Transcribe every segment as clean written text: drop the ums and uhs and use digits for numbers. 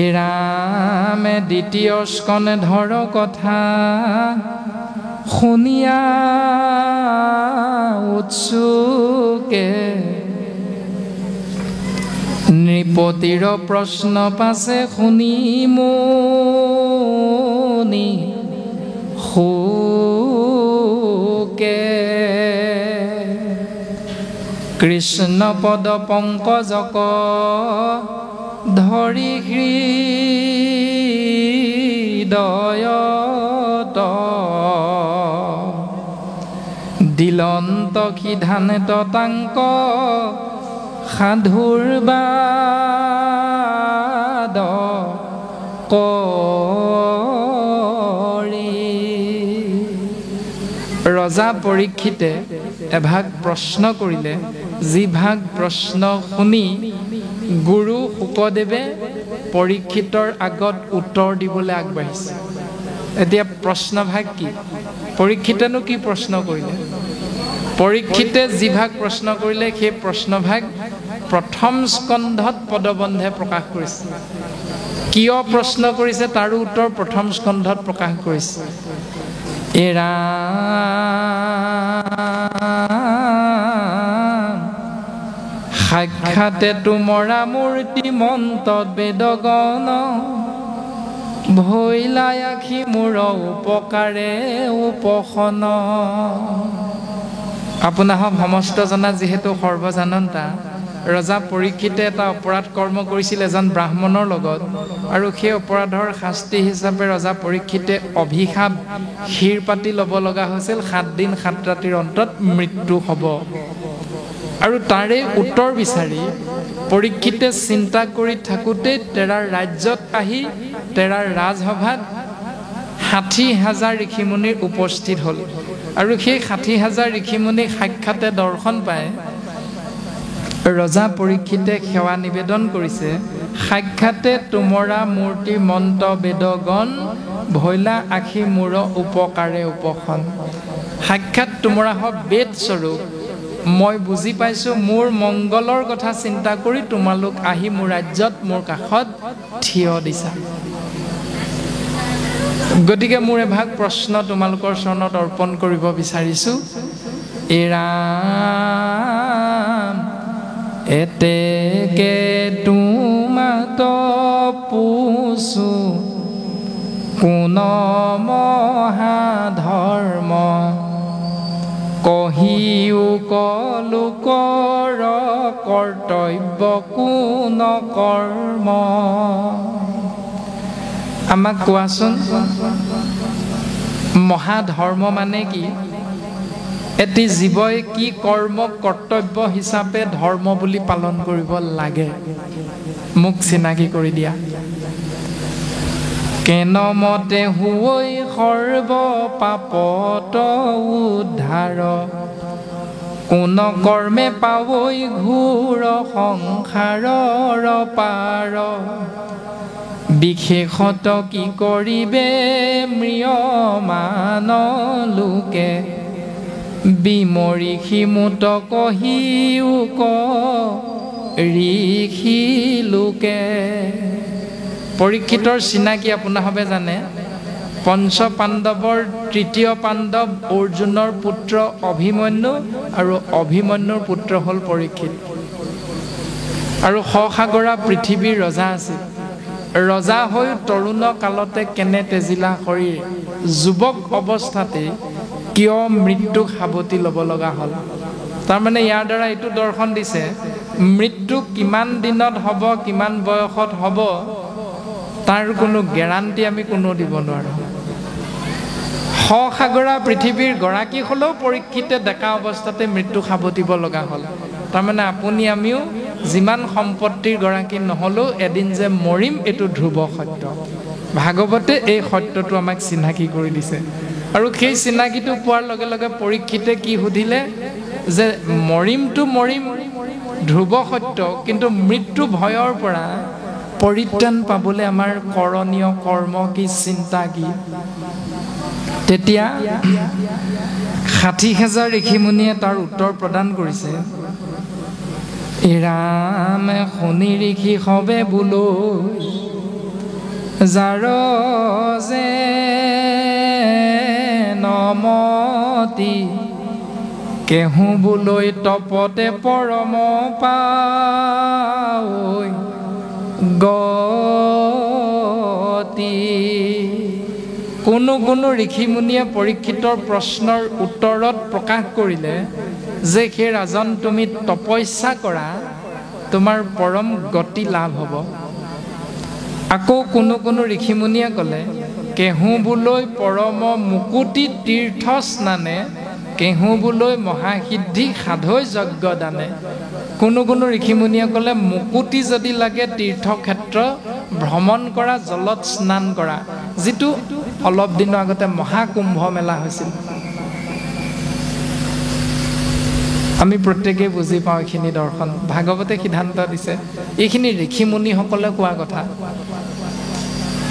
এৰামে দ্বিতীয় স্কনে ধৰ কথা শুনিয়া উৎসুকে নৃপতিৰ প্ৰশ্ন পাছে শুনি মুনি সুকে কৃষ্ণ পদ পংকজক ধৰি হৃদয়ত দিলন্ত সিধান্ত তাংক সাধুৰ বাদ কৰি ৰজা পৰীক্ষিতে এভাগ প্ৰশ্ন কৰিলে, যি ভাগ প্ৰশ্ন শুনি গুৰু শুকদেৱে পৰীক্ষিতৰ আগত উত্তৰ দিবলৈ আগবাঢ়িছে। এতিয়া প্ৰশ্নভাগ কি? পৰীক্ষিতেনো কি প্ৰশ্ন কৰিলে? পৰীক্ষিতে যি ভাগ প্ৰশ্ন কৰিলে সেই প্ৰশ্নভাগ প্ৰথম স্কন্ধত পদবন্ধে প্ৰকাশ কৰিছে। কিয় প্ৰশ্ন কৰিছে তাৰো উত্তৰ প্ৰথম স্কন্ধত প্ৰকাশ কৰিছে। সাক্ষাতে তোমৰা মূৰ্তি মন্ত বেদগণ ভৈলাই আখি মোৰ উপকাৰে উপশন। আপোনাসৱ সমস্ত জনা যিহেতু সৰ্বজানন্তা, ৰজা পৰীক্ষিতে এটা অপৰাধ কৰ্ম কৰিছিল এজন ব্ৰাহ্মণৰ লগত, আৰু সেই অপৰাধৰ শাস্তি হিচাপে ৰজা পৰীক্ষিতে অভিশাপ ক্ষীৰ পাতি ল'ব লগা হৈছিল। 7 দিন 7 ৰাতিৰ অন্তত মৃত্যু হ'ব। আৰু তাৰে উত্তৰ বিচাৰি পৰীক্ষিতে চিন্তা কৰি থাকোঁতে তেৰাৰ ৰাজ্যত আহি তেৰাৰ ৰাজসভাত 60,000 ঋষিমুনিৰ উপস্থিত হ'ল। আৰু সেই 60,000 ঋষিমুনিক সাক্ষাতে দৰ্শন পায় ৰজা পৰীক্ষিতে সেৱা নিবেদন কৰিছে, সাক্ষাতে তোমৰা মূৰ্তি মন্ত বেদগণ ভৈলা আখি মূৰ উপকাৰে উপশন। সাক্ষাৎ তোমৰা হওক বেদ স্বৰূপ, মই বুজি পাইছোঁ মোৰ মংগলৰ কথা চিন্তা কৰি তোমালোক আহি মোৰ ৰাজ্যত মোৰ কাষত থিয় দিছা। গতিকে মোৰ এভাগ প্ৰশ্ন তোমালোকৰ চৰণত অৰ্পণ কৰিব বিচাৰিছোঁ। এৰাম এতেকে তোমাত পুছো কোন মহাধৰ্ম কহিও কলোকৰ কৰ্তব্য কোন কৰ্ম। আমাক কোৱাচোন, মহাধৰ্ম মানে কি? এটি জীৱই কি কৰ্ম কৰ্তব্য হিচাপে ধৰ্ম বুলি পালন কৰিব লাগে, মোক চিনাকি কৰি দিয়া। কেনমতে হুৱৈ সৰ্ব পাপত উদ্ধাৰ কোন কৰ্মে পাৱৈ ঘোৰ সংসাৰৰ পাৰ বিশেষত কি কৰিবে ম্ৰিয়মান লোকে বিমৰি সিমুত কহিও ক ঋষি লোকে। পৰীক্ষিতৰ চিনাকি আপোনাসৱে জানে। পঞ্চ পাণ্ডৱৰ তৃতীয় পাণ্ডৱ অৰ্জুনৰ পুত্ৰ অভিমন্যু, আৰু অভিমন্যুৰ পুত্ৰ হ'ল পৰীক্ষিত। আৰু সসাগৰা পৃথিৱীৰ ৰজা আছিল। ৰজা হৈ তৰুণ কালতে কেনে তেজিলা শৰীৰ, যুৱক অৱস্থাতে কিয় মৃত্যুক সাৱটি ল'ব লগা হ'ল। তাৰমানে ইয়াৰ দ্বাৰা এইটো দৰ্শন দিছে, মৃত্যু কিমান দিনত হ'ব, কিমান বয়সত হ'ব, তাৰ কোনো গেৰাণ্টি আমি কোনো দিব নোৱাৰোঁ। সসাগৰা পৃথিৱীৰ গৰাকী হ'লেও পৰীক্ষিতে ডেকা অৱস্থাতে মৃত্যু সাৱটিব লগা হ'ল। তাৰমানে আপুনি আমিও যিমান সম্পত্তিৰ গৰাকী নহ'লেও এদিন যে মৰিম, এইটো ধ্ৰুৱ সত্য। ভাগৱতে এই সত্যটো আমাক চিনাকি কৰি দিছে। আৰু সেই চিনাকিটো পোৱাৰ লগে লগে পৰীক্ষিতে কি সুধিলে যে মৰিমটো মৰিম ধ্ৰুৱ সত্য, কিন্তু মৃত্যু ভয়ৰ পৰা পৰিত্ৰাণ পাবলৈ আমাৰ কৰণীয় কৰ্ম কি, চিন্তা কি? তেতিয়া 60,000 ঋষিমুনিয়ে তাৰ উত্তৰ প্ৰদান কৰিছে। এৰামে শুনি ঋষি সবে বোলো যাৰ যে নমতি কেহু বুলৈ তপতে পৰম পাৱৈ গতি। কোনো ঋষিমুনিয়ে পৰীক্ষিতৰ প্ৰশ্নৰ উত্তৰত প্ৰকাশ কৰিলে যে সেই ৰাজন তুমি তপস্যা কৰা, তোমাৰ পৰম গতি লাভ হ'ব। আকৌ কোনো ঋষিমুনিয়ে ক'লে কেহু বুলৈ পৰম মুকুতি তীৰ্থ স্নানে, কেহু বুলৈ মহাসিদ্ধি সাধৈ যজ্ঞ দানে। কোনো ঋষিমুনিয়ে ক'লে মুকুতি যদি লাগে তীৰ্থক্ষেত্ৰ ভ্ৰমণ কৰা, জলত স্নান কৰা, যিটো অলপ দিনৰ আগতে মহাকুম্ভ মেলা হৈছিল। আমি প্ৰত্যেকেই বুজি পাওঁ এইখিনি দৰ্শন, ভাগৱতে সিদ্ধান্ত দিছে, এইখিনি ঋষিমুনিসকলে কোৱা কথা।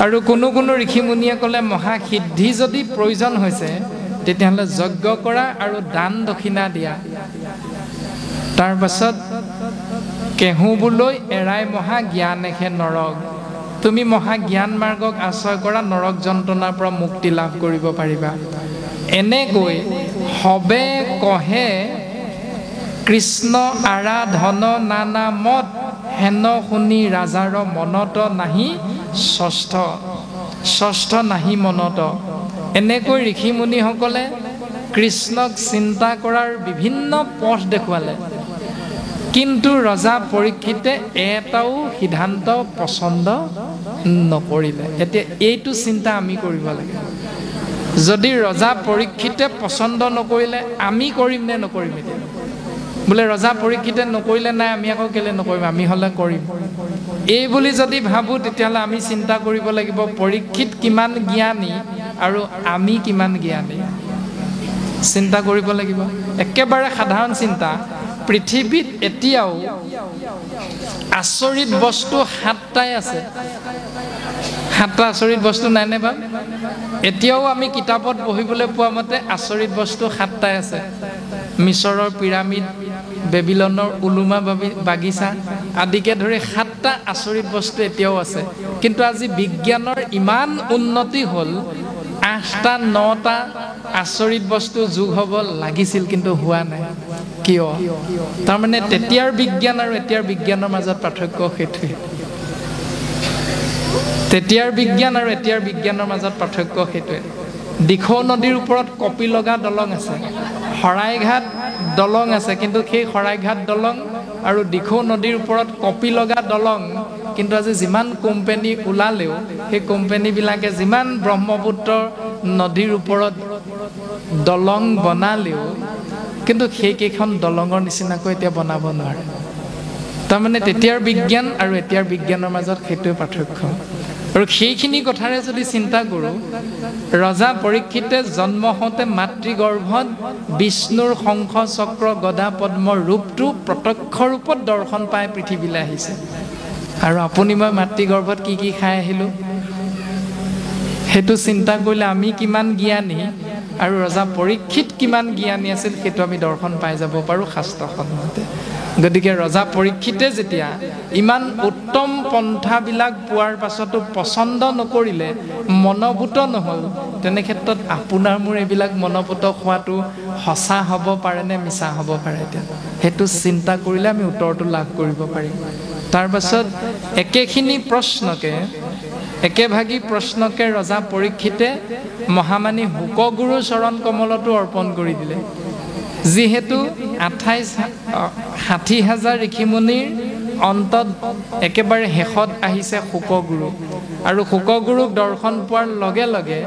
আৰু কোনো ঋষিমুনিয়ে ক'লে মহাসিদ্ধি যদি প্ৰয়োজন হৈছে তেতিয়াহ'লে যজ্ঞ কৰা আৰু দান দক্ষিণা দিয়া। তাৰ পাছত কেহু বুলৈ এৰাই মহা জ্ঞানেহে নৰক, তুমি মহা জ্ঞান মাৰ্গক আশ্ৰয় কৰা, নৰক যন্ত্ৰণাৰ পৰা মুক্তি লাভ কৰিব পাৰিবা। এনেকৈ সবে কহে কৃষ্ণ আৰাধন নানা মত, হেন শুনি ৰাজাৰ মনত নাহি ষষ্ঠ নাহি মনত। এনেকৈ ঋষিমুনিসকলে কৃষ্ণক চিন্তা কৰাৰ বিভিন্ন পথ দেখুৱালে, কিন্তু ৰজা পৰীক্ষিতে এটাও সিদ্ধান্ত পচন্দ নকৰিলে। এতিয়া এইটো চিন্তা আমি কৰিব লাগে। যদি ৰজা পৰীক্ষিতে পচন্দ নকৰিলে আমি কৰিম নে নকৰিম? এতিয়া বোলে ৰজা পৰীক্ষিতে নকৰিলে, নাই আমি আকৌ কেলে নকৰিম, আমি হ'লে কৰিম। এই বুলি যদি ভাবোঁ তেতিয়াহ'লে আমি চিন্তা কৰিব লাগিব পৰীক্ষিত কিমান জ্ঞানী আৰু আমি কিমান জ্ঞানী, চিন্তা কৰিব লাগিব। একেবাৰে সাধাৰণ চিন্তা, পৃথিৱীত এতিয়াও আচৰিত বস্তু 7টাই আছে। 7টা আচৰিত বস্তু নাইনে বাৰু? এতিয়াও আমি কিতাপত পঢ়িবলৈ পোৱা মতে আচৰিত বস্তু 7টাই আছে। মিছৰৰ পিৰামিড, বেবিলনৰ উলুমা বাগিচা আদিকে ধৰি 7টা আচৰিত বস্তু এতিয়াও আছে। কিন্তু আজি বিজ্ঞানৰ ইমান উন্নতি হ'ল, 8টা 9টা আচৰিত বস্তু যোগ হ'ব লাগিছিল, কিন্তু হোৱা নাই। কিয়? তাৰমানে তেতিয়াৰ বিজ্ঞান আৰু এতিয়াৰ বিজ্ঞানৰ মাজত পাৰ্থক্য সেইটোৱে। তেতিয়াৰ বিজ্ঞান আৰু এতিয়াৰ বিজ্ঞানৰ মাজত পাৰ্থক্য সেইটোৱে। দিখৌ নদীৰ ওপৰত কপি লগা দলং আছে, শৰাইঘাট দলং আছে, কিন্তু সেই শৰাইঘাট দলং আৰু দিখৌ নদীৰ ওপৰত কপি লগা দলং, কিন্তু আজি যিমান কোম্পানী ওলালেও সেই কোম্পানীবিলাকে যিমান ব্ৰহ্মপুত্ৰ নদীৰ ওপৰত দলং বনালেও কিন্তু সেইকেইখন দলঙৰ নিচিনাকৈ এতিয়া বনাব নোৱাৰে। তাৰমানে তেতিয়াৰ বিজ্ঞান আৰু এতিয়াৰ বিজ্ঞানৰ মাজত সেইটোৱে পাৰ্থক্য। আৰু সেইখিনি কথাৰে যদি চিন্তা কৰোঁ, ৰজা পৰীক্ষিতে জন্ম হওঁতে মাতৃগৰ্ভত বিষ্ণুৰ শংখ চক্ৰ গদা পদ্মৰ ৰূপটো প্ৰত্যক্ষ ৰূপত দৰ্শন পাই পৃথিৱীলৈ আহিছে। আৰু আপুনি মই মাতৃগৰ্ভত কি কি খাই আহিলোঁ, সেইটো চিন্তা কৰিলে আমি কিমান জ্ঞানী আৰু ৰজা পৰীক্ষিত কিমান জ্ঞানী আছিল সেইটো আমি দৰ্শন পাই যাব পাৰোঁ শাস্ত্ৰসন্মতে। গতিকে ৰজা পৰীক্ষিতে যেতিয়া ইমান উত্তম পন্থাবিলাক পোৱাৰ পাছতো পচন্দ নকৰিলে, মনোভূত নহ'ল, তেনে ক্ষেত্ৰত আপোনাৰ মোৰ এইবিলাক মনোভূত হোৱাটো সঁচা হ'ব পাৰে নে মিছা হ'ব পাৰে? এতিয়া সেইটো চিন্তা কৰিলে আমি উত্তৰটো লাভ কৰিব পাৰিম। তাৰ পাছত একেভাগী প্ৰশ্নকে ৰজা পৰীক্ষিতে মহামানী শুকগুৰুৰ চৰণ কমলতো অৰ্পণ কৰি দিলে। যিহেতু 60,000 ঋষিমুনিৰ অন্তত একেবাৰে শেষত আহিছে শুকগুৰু, আৰু শুকগুৰুক দৰ্শন পোৱাৰ লগে লগে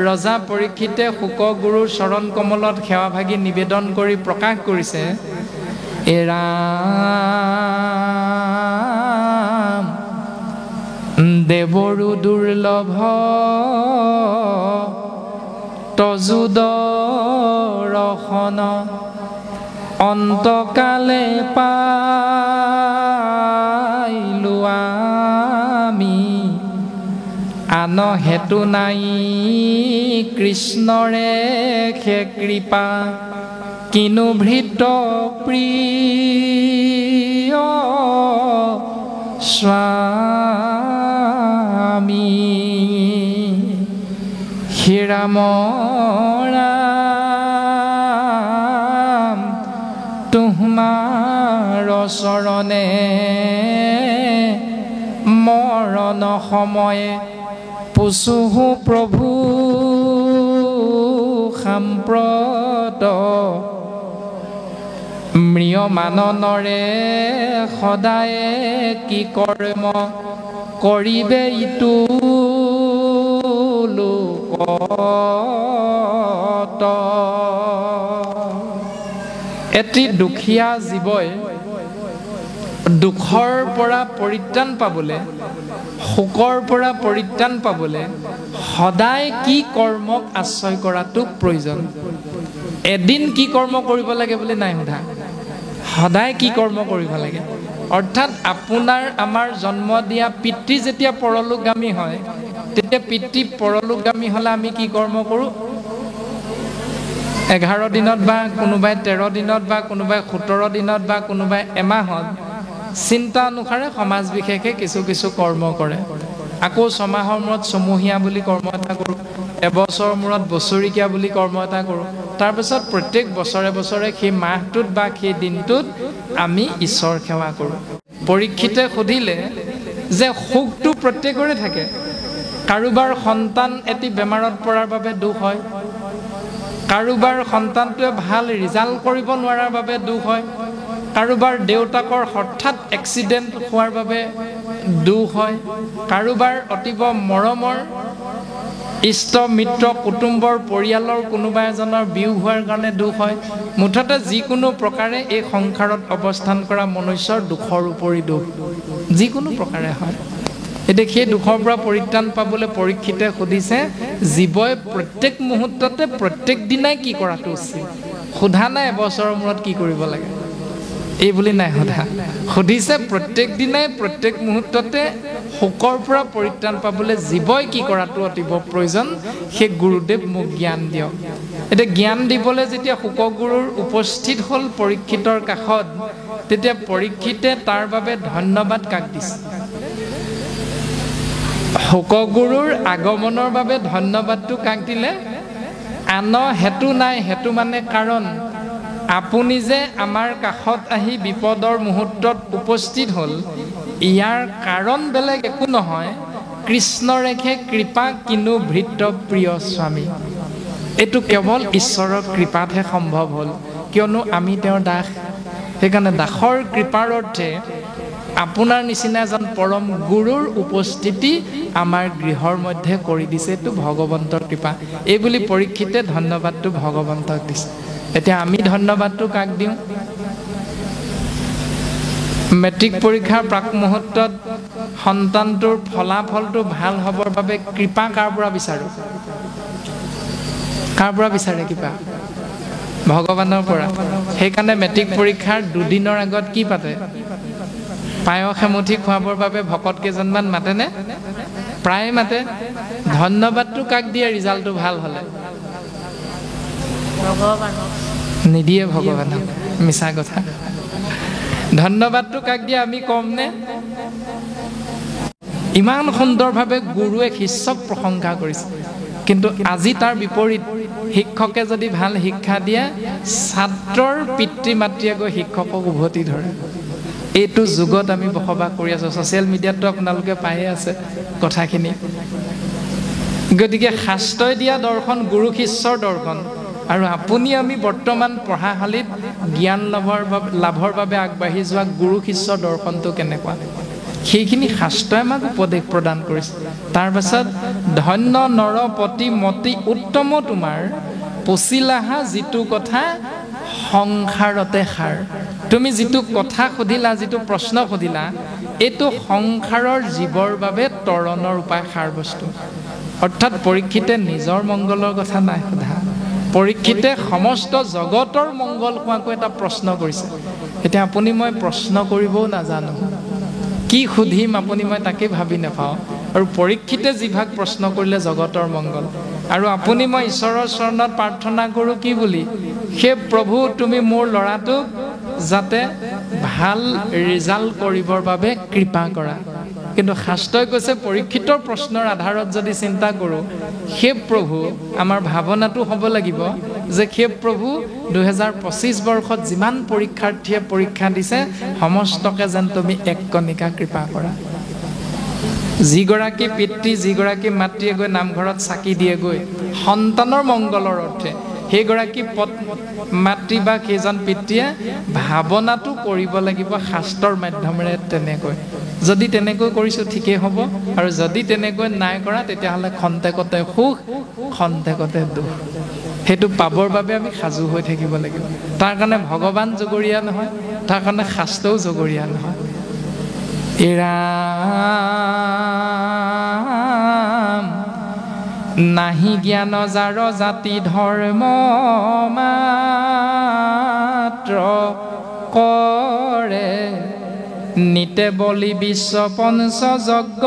ৰজা পৰীক্ষিতে শুকগুৰুৰ চৰণ কমলত সেৱাভাগী নিবেদন কৰি প্ৰকাশ কৰিছে, ৰাম দেৱৰো দুৰ্লভ তজু দৰ্শন, অন্তকালে পাইলো আমি, আন হেতু নাই কৃষ্ণৰে খে কৃপা, কিনো ভৃত প্ৰিয় স্বামী। ৰাম ৰাম তোমাৰ চৰণে মৰণ সময়ে পুছুহু প্ৰভু সাম্প্ৰত ম্ৰিয়মাননৰে সদায়ে কি কৰ্ম কৰিবে ইটো লোকত। এটি দুখীয়া জীৱই দুখৰ পৰা পৰিত্ৰাণ পাবলৈ, শোকৰ পৰা পৰিত্ৰাণ পাবলৈ সদায় কি কৰ্মক আশ্ৰয় কৰাটো প্ৰয়োজন। এদিন কি কৰ্ম কৰিব লাগে বুলি নাই সোধা, সদায় কি কৰ্ম কৰিব লাগে। অৰ্থাৎ আপোনাৰ আমাৰ জন্ম দিয়া পিতৃ যেতিয়া পৰলোকগামী হয়, তেতিয়া পিতৃ পৰলোকগামী হ'লে আমি কি কৰ্ম কৰোঁ? 11 দিনত বা কোনোবাই 13 দিনত বা কোনোবাই 17 দিনত বা কোনোবাই এমাহত চিন্তা অনুসাৰে সমাজ বিশেষে কিছু কিছু কৰ্ম কৰে। আকৌ 6 মাহৰ মূৰত ছমহীয়া বুলি কৰ্ম এটা কৰোঁ, এবছৰৰ মূৰত বছৰিকীয়া বুলি কৰ্ম এটা কৰোঁ। তাৰপিছত প্ৰত্যেক বছৰে বছৰে সেই মাহটোত বা সেই দিনটোত আমি ঈশ্বৰ সেৱা কৰোঁ। পৰীক্ষিতে সুধিলে যে সুখটো প্ৰত্যেকৰে থাকে। কাৰোবাৰ সন্তান এটি বেমাৰত পৰাৰ বাবে দুখ হয়, কাৰোবাৰ সন্তানটোৱে ভাল ৰিজাল্ট কৰিব নোৱাৰাৰ বাবে দুখ হয়, কাৰোবাৰ দেউতাকৰ হঠাৎ এক্সিডেণ্ট হোৱাৰ বাবে দুখ হয়, কাৰোবাৰ অতিব মৰমৰ ইষ্ট মিত্ৰ কুটুম্বৰ পৰিয়ালৰ কোনোবা এজনৰ বিয়োগ হোৱাৰ কাৰণে দুখ হয়। মুঠতে যিকোনো প্ৰকাৰে এই সংসাৰত অৱস্থান কৰা মনুষ্যৰ দুখৰ উপৰি দুখ যিকোনো প্ৰকাৰে হয়। এতিয়া সেই দুখৰ পৰা পৰিত্ৰাণ পাবলৈ পৰীক্ষিতে সুধিছে জীৱই প্ৰত্যেক মুহূৰ্ততে প্ৰত্যেক দিনাই কি কৰাটো উচিত। সোধা নাই এবছৰৰ মূৰত কি কৰিব লাগে, এই বুলি নাই সোধা। সুধিছে প্ৰত্যেক দিনাই প্ৰত্যেক মুহূৰ্ততে শোকৰ পৰা পৰিত্ৰাণ পাবলৈ জীৱই কি কৰাটো অতিব প্ৰয়োজন, সেই গুৰুদেৱ মোক জ্ঞান দিয়ক। এতিয়া জ্ঞান দিবলৈ যেতিয়া শোকগুৰুৰ উপস্থিত হ'ল পৰীক্ষিতৰ কাষত, তেতিয়া পৰীক্ষিতে তাৰ বাবে ধন্যবাদ কাক দিছে? শোকগুৰুৰ আগমনৰ বাবে ধন্যবাদটো কাক দিলে? আন হেতু নাই, হেতু মানে কাৰণ। আপুনি যে আমাৰ কাষত আহি বিপদৰ মুহূৰ্তত উপস্থিত হ'ল, ইয়াৰ কাৰণ বেলেগ একো নহয়, কৃষ্ণৰেখে কৃপা কিনো ভৃত্য প্ৰিয় স্বামী। এইটো কেৱল ঈশ্বৰৰ কৃপাতহে সম্ভৱ হ'ল, কিয়নো আমি তেওঁৰ দাস। সেইকাৰণে দাসৰ কৃপাৰ অৰ্থে আপোনাৰ নিচিনা এজন পৰম গুৰুৰ উপস্থিতি আমাৰ গৃহৰ মধ্যে কৰি দিছে। এইটো ভগৱন্তৰ কৃপা। এই বুলি পৰীক্ষিতে ধন্যবাদটো ভগৱন্তক দিছে। এতিয়া আমি ধন্যবাদটো কাক দিওঁ? মেট্ৰিক পৰীক্ষাৰ প্ৰাক মুহূৰ্তত সন্তানটোৰ ফলাফলটো ভাল হ'বৰ বাবে কৃপা কাৰ পৰা বিচাৰোঁ? কাৰ পৰা বিচাৰে কৃপা? ভগৱানৰ পৰা। সেইকাৰণে মেট্ৰিক পৰীক্ষাৰ দুদিনৰ আগত কি পাতে? পায়স এমুঠি খুৱাবৰ বাবে ভকত কেইজনমান মাতেনে? প্ৰায় মাতে। ধন্যবাদটো কাক দিয়ে ৰিজাল্টটো ভাল হ'লে? নিদিয়ে ভগৱানক, মিছা কথা। ধন্যবাদটো কাক দিয়ে আমি কমনে? ইমান সুন্দৰভাৱে গুৰুৱে শিষ্যক প্ৰশংসা কৰিছে, কিন্তু আজি তাৰ বিপৰীত শিক্ষকে যদি ভাল শিক্ষা দিয়ে, ছাত্ৰৰ পিতৃ মাতৃয়ে গৈ শিক্ষকক উভতি ধৰে। এইটো যুগত আমি বসবাস কৰি আছোঁ। ছ'চিয়েল মিডিয়াতো আপোনালোকে পায়ে আছে কথাখিনি। গতিকে শাস্ত্ৰই দিয়া দৰ্শন গুৰু শিষ্যৰ দৰ্শন, আৰু আপুনি আমি বৰ্তমান পঢ়াশালীত জ্ঞান লাভৰ বাবে আগবাঢ়ি যোৱা গুৰু শিষ্যৰ দৰ্শনটো কেনেকুৱা, সেইখিনি শাস্ত্ৰই আমাক উপদেশ প্ৰদান কৰিছে। তাৰপাছত ধন্য নৰপতি মতি উত্তম তোমাৰ পচিলাহা যিটো কথা সংসাৰতে সাৰ। তুমি যিটো কথা সুধিলা, যিটো প্ৰশ্ন সুধিলা, এইটো সংসাৰৰ জীৱৰ বাবে তৰণৰ উপায় সাৰ বস্তু। অৰ্থাৎ পৰীক্ষিতে নিজৰ মংগলৰ কথা নাই সোধা, পৰীক্ষিতে সমস্ত জগতৰ মংগল হোৱাকৈ এটা প্ৰশ্ন কৰিছে। এতিয়া আপুনি মই প্ৰশ্ন কৰিবও নাজানো, কি সুধিম আপুনি মই তাকে ভাবি নাপাওঁ। আৰু পৰীক্ষিতে যিভাগ প্ৰশ্ন কৰিলে জগতৰ মংগল, আৰু আপুনি মই ঈশ্বৰৰ চৰণত প্ৰাৰ্থনা কৰোঁ কি বুলি? সেই প্ৰভু তুমি মোৰ ল'ৰাটোক যাতে ভাল ৰিজাল্ট কৰিবৰ বাবে কৃপা কৰা। কিন্তু শাস্ত্ৰই কৈছে পৰীক্ষিতৰ প্ৰশ্নৰ আধাৰত যদি চিন্তা কৰোঁ, সেই প্ৰভু আমাৰ ভাৱনাটো হ'ব লাগিব যে সেই প্ৰভু 2025 বৰ্ষত যিমান পৰীক্ষাৰ্থীয়ে পৰীক্ষা দিছে সমস্তকে যেন তুমি এক কণিকা কৃপা কৰা। যিগৰাকী পিতৃ যিগৰাকী মাতৃয়ে গৈ নামঘৰত চাকি দিয়েগৈ সন্তানৰ মংগলৰ অৰ্থে, সেইগৰাকী মাতৃ বা সেইজন পিতৃয়ে ভাৱনাটো কৰিব লাগিব শাস্ত্ৰৰ মাধ্যমেৰে তেনেকৈ। যদি তেনেকৈ কৰিছোঁ ঠিকেই হ'ব, আৰু যদি তেনেকৈ নাই কৰা তেতিয়াহ'লে খন্তেকতে সুখ খন্তেকতে দুখ। সেইটো পাবৰ বাবে আমি সাজু হৈ থাকিব লাগিব। তাৰ কাৰণে ভগৱান জগৰীয়া নহয়, তাৰ কাৰণে শাস্ত্ৰও জগৰীয়া নহয়। ৰাম নাহি জ্ঞান যাৰ জাতি ধৰ্ম মাত্ৰ কৰে, নিতে বলি বিশ্ব পঞ্চ যজ্ঞ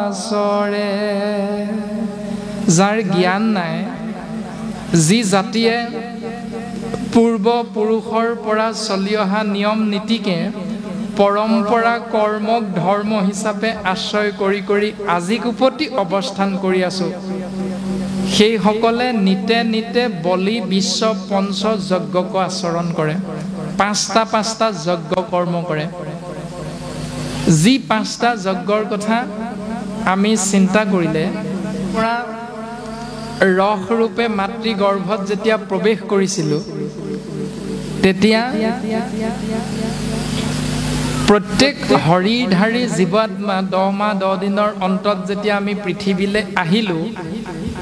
আচৰে। যাৰ জ্ঞান নাই, যি জাতিয়ে পূৰ্ব পুৰুষৰ পৰা চলি অহা নিয়ম নীতিকে পৰম্পৰা কৰ্মক ধৰ্ম হিচাপে আশ্ৰয় কৰি কৰি আজিক উপতি অৱস্থান কৰি আছোঁ, সেইসকলে নিতে নিতে বলি বিশ্ব পঞ্চ যজ্ঞক আচৰণ কৰে। পাঁচটা যজ্ঞ কৰ্ম কৰে। যি পাঁচটা যজ্ঞৰ কথা আমি চিন্তা কৰিলে, পৰা ৰসৰূপে মাতৃ গৰ্ভত যেতিয়া প্ৰৱেশ কৰিছিলোঁ তেতিয়া প্ৰত্যেক হৰিধাৰী জীৱাত্মা 10 মাহ 10 দিনৰ অন্তত যেতিয়া আমি পৃথিৱীলৈ আহিলোঁ,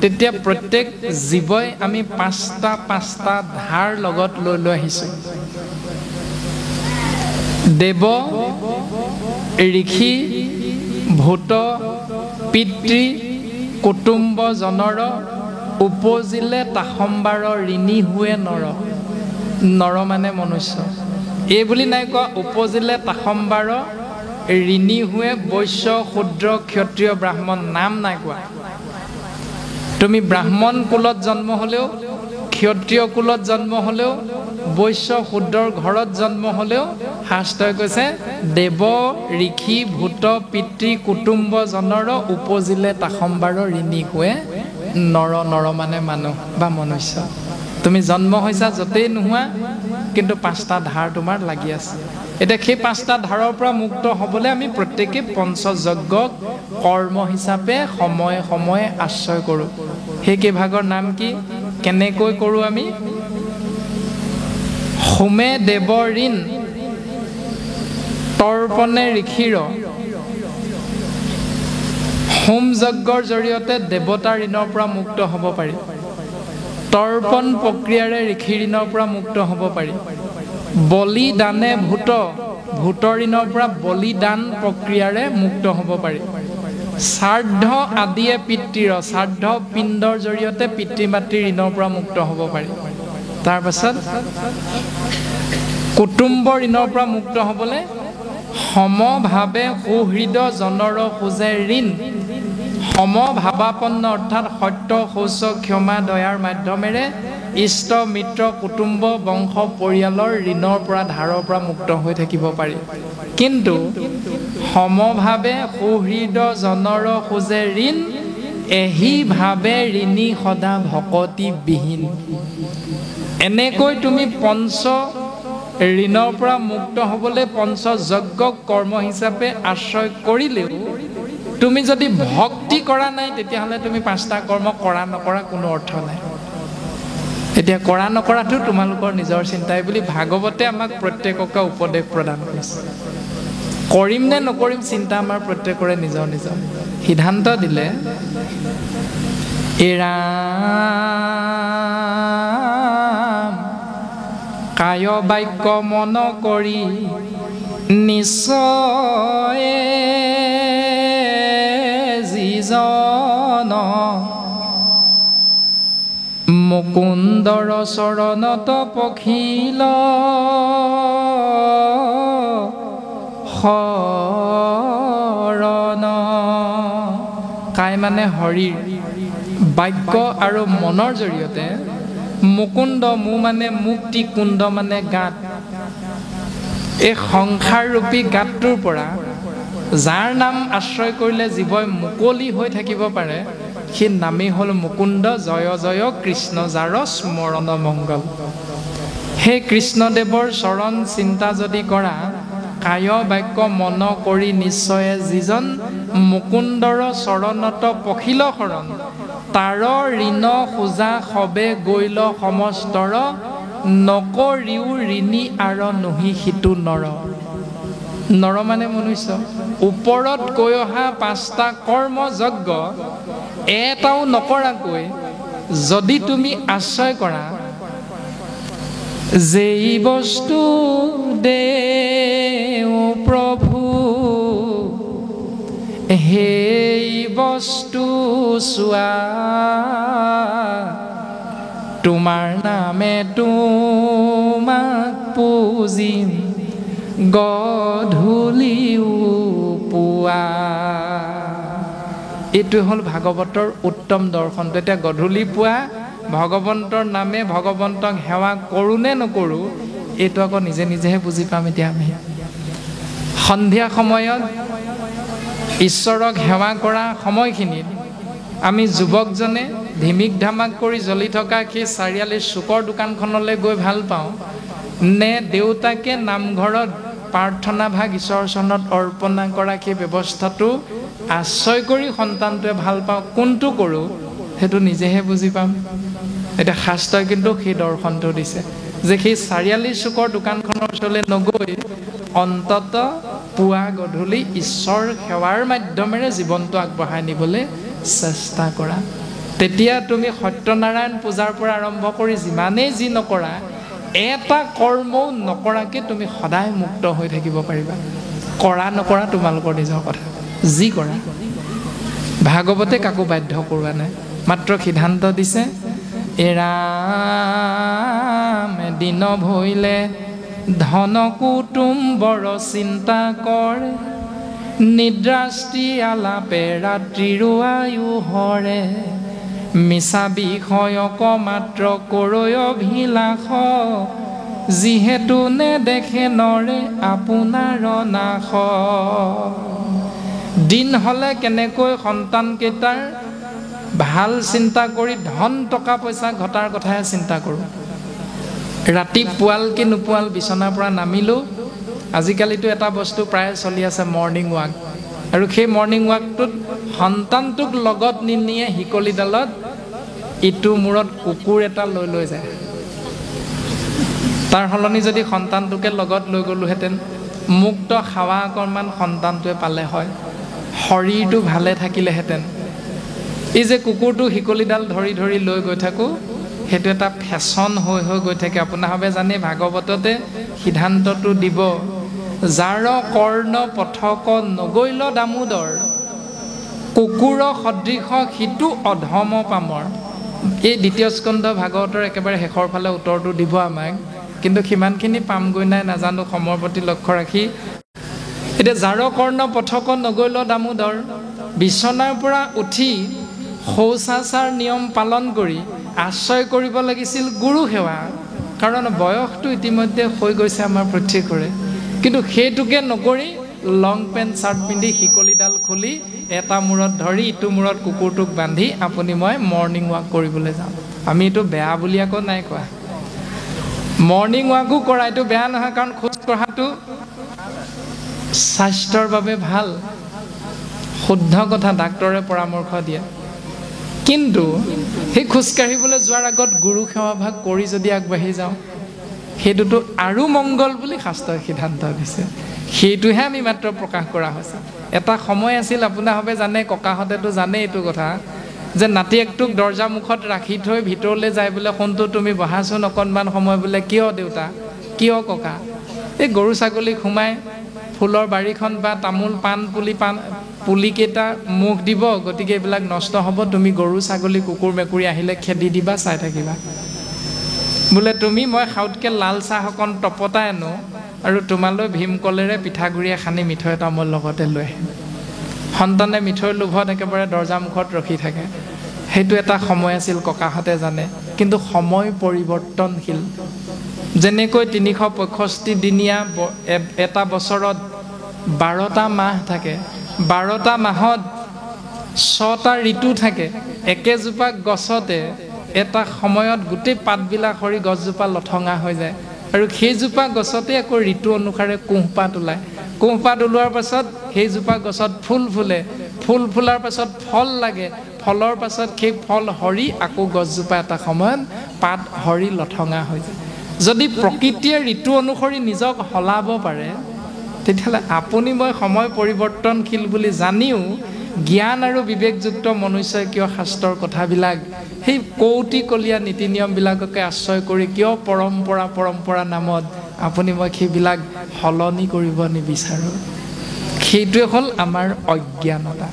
তেতিয়া প্ৰত্যেক জীৱই আমি পাঁচটা ধাৰ লগত লৈ আহিছোঁ। দেৱ, ঋষি, ভূত, পিতৃ, কুটুম্বজনৰ উপজিলে তাসম্বাৰ ঋণী হোৱে নৰ। নৰ মানে মনুষ্য। এই বুলি নাই কোৱা উপজিলে তাসম্বাৰ ঋণী হোৱে বৈশ্য শূদ্ৰ ক্ষত্ৰিয় ব্ৰাহ্মণ, নাম নাই কোৱা। তুমি ব্ৰাহ্মণ কুলত জন্ম হ'লেও, ক্ষত্ৰিয় কুলত জন্ম হ'লেও, বৈশ্য শূদ্ৰৰ ঘৰত জন্ম হ'লেও শাস্ত্ৰই কৈছে দেৱ, ঋষি, ভূত, পিতৃ, কুটুম্বজনৰ উপজিলে তাসম্বাৰ ঋণী হোৱে নৰ। নৰ মানে মানুহ বা মনুষ্য। তুমি জন্ম হৈছা য'তেই নোহোৱা, কিন্তু 5টা ধাৰ তোমাৰ লাগি আছে। এতিয়া সেই 5টা ধাৰৰ পৰা মুক্ত হ'বলৈ আমি প্ৰত্যেকে পঞ্চযজ্ঞ কৰ্ম হিচাপে সময়ে সময়ে আশ্ৰয় কৰোঁ। সেই কেইভাগৰ নাম কি, কেনেকৈ কৰোঁ আমি? হোমে দেৱ ঋণ, তৰ্পণে ঋষিৰ। হোম যজ্ঞৰ জৰিয়তে দেৱতাৰ ঋণৰ পৰা মুক্ত হ'ব পাৰি। তৰ্পণ প্ৰক্ৰিয়াৰে ঋষি ঋণৰ পৰা মুক্ত হ'ব পাৰি। বলিদানে ভূতৰ ঋণৰ পৰা বলিদান প্ৰক্ৰিয়াৰে মুক্ত হ'ব পাৰি। শ্ৰাদ্ধ আদিয়ে পিতৃৰ, শ্ৰাদ্ধ পিণ্ডৰ জৰিয়তে পিতৃ মাতৃৰ ঋণৰ পৰা মুক্ত হ'ব পাৰি। তাৰপাছত কুটুম্ব ঋণৰ পৰা মুক্ত হ'বলৈ সমভাৱে সুহৃদ জনৰ খোজে ঋণ। সমভাৱাপন্ন অৰ্থাৎ সত্য, শৌচ, ক্ষমা, দয়াৰ মাধ্যমেৰে ইষ্ট মিত্ৰ কুটুম্ব বংশ পৰিয়ালৰ ঋণৰ পৰা ধাৰৰ পৰা মুক্ত হৈ থাকিব পাৰি। কিন্তু সমভাৱে সুহৃদ জনৰ খোজে ঋণ, এহিভাৱে ঋণী সদা ভকতি বিহীন। এনেকৈ তুমি পঞ্চ ঋণৰ পৰা মুক্ত হ'বলৈ পঞ্চযজ্ঞ কৰ্ম হিচাপে আশ্ৰয় কৰিলেও তুমি যদি ভক্তি কৰা নাই, তেতিয়াহ'লে তুমি 5টা কৰ্ম কৰা নকৰা কোনো অৰ্থ নাই। এতিয়া কৰা নকৰাটো তোমালোকৰ নিজৰ চিন্তাই বুলি ভাগৱতে আমাক প্ৰত্যেককে উপদেশ প্ৰদান কৰিছে। কৰিম নে নকৰিম চিন্তা আমাৰ প্ৰত্যেকৰে নিজৰ নিজৰ। সিদ্ধান্ত দিলে কায় বাক্য মন কৰি নিশ্চয়ে যিজন মুকুন্দৰ চৰণত পখিল শৰণ। কায় মানে হৰিৰ, বাক্য আৰু মনৰ জৰিয়তে মুকুন্দ, মু মানে মুক্তি, কুণ্ড মানে গাত, এই সংসাৰ ৰূপী গাতটোৰ পৰা যাৰ নাম আশ্ৰয় কৰিলে জীৱই মুকলি হৈ থাকিব পাৰে, সেই নামেই হ'ল মুকুন্দ জয় জয় কৃষ্ণ যাৰ স্মৰণ মংগল। সেই কৃষ্ণদেৱৰ চৰণ চিন্তা যদি কৰা, কায় বাক্য মন কৰি নিশ্চয়ে যিজন মুকুন্দৰ চৰণত পখিল শৰণ, তাৰ ঋণ খোজা সবে গৈল সমস্তৰ, নকৰিও ঋণী আৰ নহি সিটো নৰ। নৰ মানে মনুষ্য। ওপৰত কৈ অহা 5টা কৰ্ম যজ্ঞ এটাও নকৰাকৈ যদি তুমি আশ্ৰয় কৰা, যেই বস্তু দেও প্ৰভু সেই বস্তু চোৱা, তোমাৰ নামে তোমাক পুজিম গধূলিও পুৱা। এইটো হ'ল ভাগৱতৰ উত্তম দৰ্শনটো। এতিয়া গধূলি পুৱা ভগৱন্তৰ নামে ভগৱন্তক সেৱা কৰোঁ নে নকৰোঁ, এইটো আকৌ নিজে নিজেহে বুজি পাম। এতিয়া আমি সন্ধিয়া সময়ত ঈশ্বৰক সেৱা কৰা সময়খিনিত আমি যুৱকজনে ধিমিক ধামাক কৰি জ্বলি থকা সেই চাৰিআলিৰ চুকৰ দোকানখনলৈ গৈ ভাল পাওঁ, নে দেউতাকে নামঘৰত প্ৰাৰ্থনা ভাগ ঈশ্বৰৰ চৰণত অৰ্পণা কৰা সেই ব্যৱস্থাটো আশ্ৰয় কৰি সন্তানটোৱে ভাল পাওঁ, কোনটো কৰোঁ সেইটো নিজেহে বুজি পাম। এতিয়া শাস্ত্ৰই কিন্তু সেই দৰ্শনটো দিছে যে সেই চাৰিআলিৰ চুকৰ দোকানখনৰ ওচৰলৈ নগৈ অন্তত পুৱা গধূলি ঈশ্বৰ সেৱাৰ মাধ্যমেৰে জীৱনটো আগবঢ়াই নিবলৈ চেষ্টা কৰা। তেতিয়া তুমি সত্যনাৰায়ণ পূজাৰ পৰা আৰম্ভ কৰি যিমানেই যি নকৰা, এটা কৰ্মও নকৰাকৈ তুমি সদায় মুক্ত হৈ থাকিব পাৰিবা। কৰা নকৰা তোমালোকৰ নিজৰ কথা, যি কৰা। ভাগৱতে কাকো বাধ্য কৰোৱা নাই, মাত্ৰ সিদ্ধান্ত দিছে, এৰাম দিন ভৈলে ধন কুটুম বৰ চিন্তা কৰে, নিদ্ৰাস্তি আলাপে ৰাত্ৰিৰো আয়ু হৰে, মিছা বিষয়ক মাত্ৰ কৰৈ অভিলাষ, যিহেতু নেদেখে নৰে আপোনাৰ নাশ। দিন হ'লে কেনেকৈ সন্তানকেইটাৰ ভাল চিন্তা কৰি ধন টকা পইচা ঘটাৰ কথাহে চিন্তা কৰোঁ। ৰাতি পুৱাল কি নোপোৱাল বিচনাৰ পৰা নামিলোঁ, আজিকালিতো এটা বস্তু প্ৰায় চলি আছে মৰ্ণিং ৱাক, আৰু সেই মৰ্ণিং ৱাকটোত সন্তানটোক লগত নিনিয়ে শিকলিডালত ইটো মূৰত কুকুৰ এটা লৈ লৈ যায়। তাৰ সলনি যদি সন্তানটোকে লগত লৈ গ'লোহেঁতেন, মুক্ত হাৱা অকণমান সন্তানটোৱে পালে হয়, শৰীৰটো ভালে থাকিলেহেঁতেন। এই যে কুকুৰটো শিকলিডাল ধৰি ধৰি লৈ গৈ থাকোঁ, সেইটো এটা ফেশ্বন হৈ হৈ গৈ থাকে। আপোনাৰভাৱে জানে ভাগৱততে সিদ্ধান্তটো দিব, যাৰ কৰ্ণ পথক নগৈল দামোদৰ, কুকুৰ সদৃশ সিটো অধম পামৰ। এই দ্বিতীয় স্কন্ধ ভাগৱতৰ একেবাৰে শেষৰ ফালে উত্তৰটো দিব আমাক, কিন্তু সিমানখিনি পামগৈ নাই নাজানো সময়ৰ প্ৰতি লক্ষ্য ৰাখি। এতিয়া যাৰ কৰ্ণ পথক নগৈল দামোদৰ, বিচনাৰ পৰা উঠি শৌচাচাৰ নিয়ম পালন কৰি আশ্ৰয় কৰিব লাগিছিল গুৰু সেৱা, কাৰণ বয়সটো ইতিমধ্যে হৈ গৈছে আমাৰ প্ৰত্যেকৰে। কিন্তু সেইটোকে নকৰি লং পেণ্ট চাৰ্ট পিন্ধি শিকলিডাল খুলি এটা মূৰত ধৰি ইটো মূৰত কুকুৰটোক বান্ধি আপুনি মই মৰ্ণিং ৱাক কৰিবলৈ যাওঁ। আমি এইটো বেয়া বুলি আকৌ নাই কোৱা, মৰ্ণিং ৱাকো কৰা এইটো বেয়া নহয়, কাৰণ খোজ কঢ়াটো স্বাস্থ্যৰ বাবে ভাল, শুদ্ধ কথা, ডাক্তৰে পৰামৰ্শ দিয়ে। কিন্তু সেই খোজকাঢ়িবলৈ যোৱাৰ আগত গুৰু সেৱা ভাগ কৰি যদি আগবাঢ়ি যাওঁ, সেইটোতো আৰু মংগল বুলি শাস্ত্ৰই সিদ্ধান্ত দিছে। সেইটোহে আমি মাত্ৰ প্ৰকাশ কৰা হৈছে। এটা সময় আছিল, আপোনাৰভাৱে জানে, ককাহঁতেতো জানে এইটো কথা, যে নাতিয়েকটোক দৰ্জা মুখত ৰাখি থৈ ভিতৰলৈ যায় বোলে, সোণটো তুমি বহাচোন অকণমান সময় বোলে। কিয় দেউতা, কিয় ককা? এই গৰু ছাগলীক সোমাই ফুলৰ বাৰীখন বা তামোল পাণ পুলিকেইটা মুখ দিব, গতিকে এইবিলাক নষ্ট হ'ব, তুমি গৰু ছাগলী কুকুৰ মেকুৰী আহিলে খেদি দিবা, চাই থাকিবা। বোলে তুমি মই খাওঁতকৈ লাল চাহ অকণ তপতাই আনো, আৰু তোমালৈ ভীমকলেৰে পিঠাগুড়িয়ে সানি মিঠৈ এটা মই লগতে লৈ আহিম। সন্তানে মিঠৈৰ লোভত একেবাৰে দৰ্জা মুখত ৰখি থাকে। সেইটো এটা সময় আছিল, ককাহঁতে জানে। কিন্তু সময় পৰিৱৰ্তনশীল। যেনেকৈ 365 দিনীয়া এটা বছৰত 12টা মাহ থাকে, 12টা মাহত 6টা ঋতু থাকে। একেজোপা গছতে এটা সময়ত গোটেই পাতবিলাক সৰি গছজোপা লঠঙা হৈ যায়, আৰু সেইজোপা গছতে আকৌ ঋতু অনুসাৰে কুঁহপাত ওলায়। কুঁহপাত ওলোৱাৰ পাছত সেইজোপা গছত ফুল ফুলে, ফুল ফুলাৰ পাছত ফল লাগে, ফলৰ পাছত সেই ফল সৰি আকৌ গছজোপা এটা সময়ত পাত সৰি লঠঙা হৈ যায়। যদি প্ৰকৃতিয়ে ঋতু অনুসৰি নিজক সলাব পাৰে, তেতিয়াহ'লে আপুনি মই সময় পৰিৱৰ্তনশীল বুলি জানিও জ্ঞান আৰু বিবেকযুক্ত মনুষ্যই কিয় শাস্ত্ৰৰ কথাবিলাক, সেই কৌটিকলীয়া নীতি নিয়মবিলাককে আশ্ৰয় কৰি কিয় পৰম্পৰা নামত আপুনি মই সেইবিলাক সলনি কৰিব নিবিচাৰোঁ? সেইটোৱে হ'ল আমাৰ অজ্ঞানতা।